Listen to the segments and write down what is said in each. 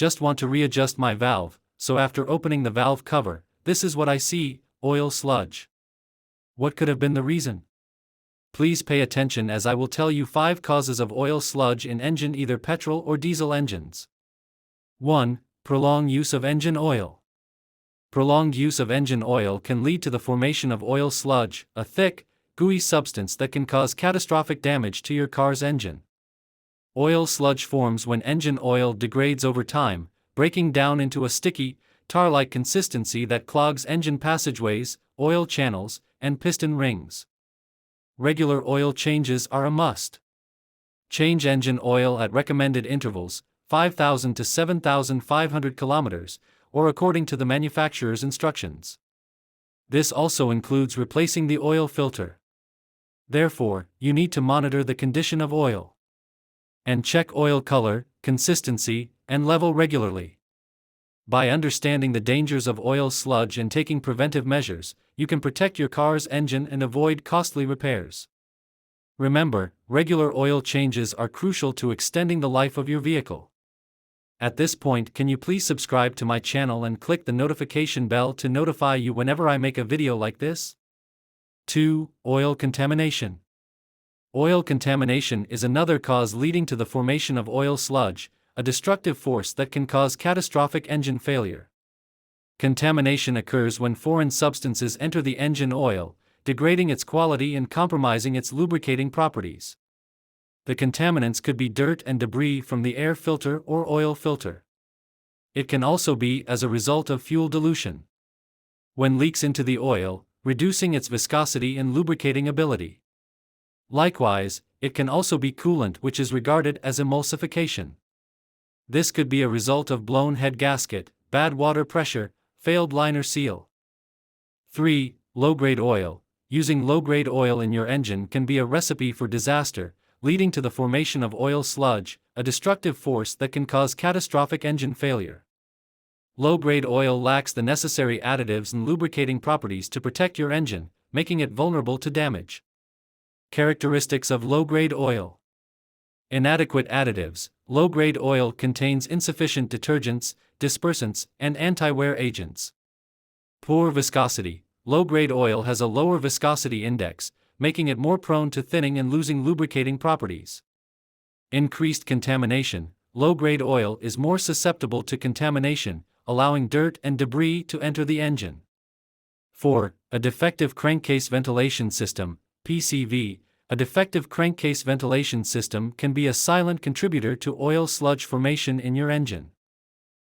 just want to readjust my valve, so after opening the valve cover, this is what I see: oil sludge. What could have been the reason? Please pay attention as I will tell you 5 causes of oil sludge in engine, either petrol or diesel engines. 1. Prolonged use of engine oil. Prolonged use of engine oil can lead to the formation of oil sludge, a thick, gooey substance that can cause catastrophic damage to your car's engine. Oil sludge forms when engine oil degrades over time, breaking down into a sticky, tar-like consistency that clogs engine passageways, oil channels, and piston rings. Regular oil changes are a must. Change engine oil at recommended intervals, 5,000 to 7,500 kilometers, or according to the manufacturer's instructions. This also includes replacing the oil filter. Therefore, you need to monitor the condition of oil and check oil color, consistency, and level regularly. By understanding the dangers of oil sludge and taking preventive measures, you can protect your car's engine and avoid costly repairs. Remember, regular oil changes are crucial to extending the life of your vehicle. At this point, can you please subscribe to my channel and click the notification bell to notify you whenever I make a video like this? 2. Oil contamination. Oil contamination is another cause leading to the formation of oil sludge, a destructive force that can cause catastrophic engine failure. Contamination occurs when foreign substances enter the engine oil, degrading its quality and compromising its lubricating properties. The contaminants could be dirt and debris from the air filter or oil filter. It can also be as a result of fuel dilution, when leaks into the oil, reducing its viscosity and lubricating ability. Likewise, it can also be coolant, which is regarded as emulsification. This could be a result of blown head gasket, bad water pressure, failed liner seal. 3. Low-grade oil. Using low-grade oil in your engine can be a recipe for disaster, leading to the formation of oil sludge, a destructive force that can cause catastrophic engine failure. Low-grade oil lacks the necessary additives and lubricating properties to protect your engine, making it vulnerable to damage. Characteristics of low-grade oil. Inadequate additives. Low-grade oil contains insufficient detergents, dispersants, and anti-wear agents. Poor viscosity. Low-grade oil has a lower viscosity index, making it more prone to thinning and losing lubricating properties. Increased contamination. Low-grade oil is more susceptible to contamination, allowing dirt and debris to enter the engine. 4. A defective crankcase ventilation system, PCV. A defective crankcase ventilation system can be a silent contributor to oil sludge formation in your engine.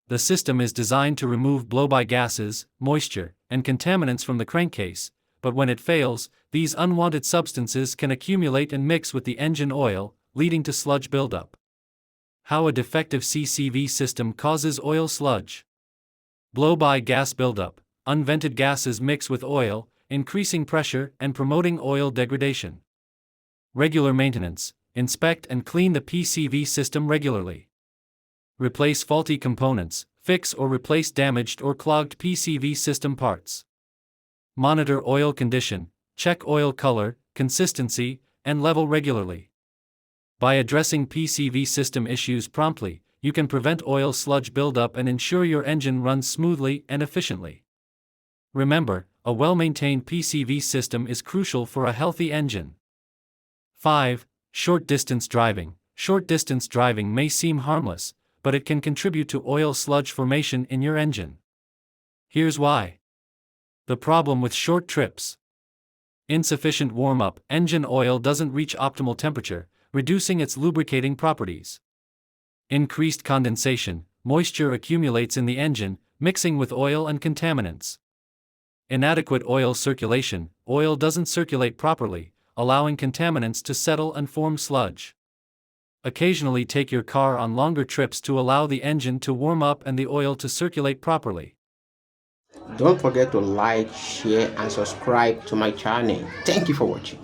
The system is designed to remove blow-by gases, moisture, and contaminants from the crankcase, but when it fails, these unwanted substances can accumulate and mix with the engine oil, leading to sludge buildup. How a defective CCV system causes oil sludge. Blow-by gas buildup. Unvented gases mix with oil, increasing pressure and promoting oil degradation. Regular maintenance. Inspect and clean the PCV system regularly. Replace faulty components. Fix or replace damaged or clogged PCV system parts. Monitor oil condition. Check oil color, consistency, and level regularly. By addressing PCV system issues promptly, you can prevent oil sludge buildup and ensure your engine runs smoothly and efficiently. Remember, a well-maintained PCV system is crucial for a healthy engine. 5. Short-distance driving. Short-distance driving may seem harmless, but it can contribute to oil sludge formation in your engine. Here's why. The problem with short trips. Insufficient warm-up. Engine oil doesn't reach optimal temperature, reducing its lubricating properties. Increased condensation. Moisture accumulates in the engine, mixing with oil and contaminants. Inadequate oil circulation. Oil doesn't circulate properly, allowing contaminants to settle and form sludge. Occasionally take your car on longer trips to allow the engine to warm up and the oil to circulate properly. Don't forget to like, share, and subscribe to my channel. Thank you for watching.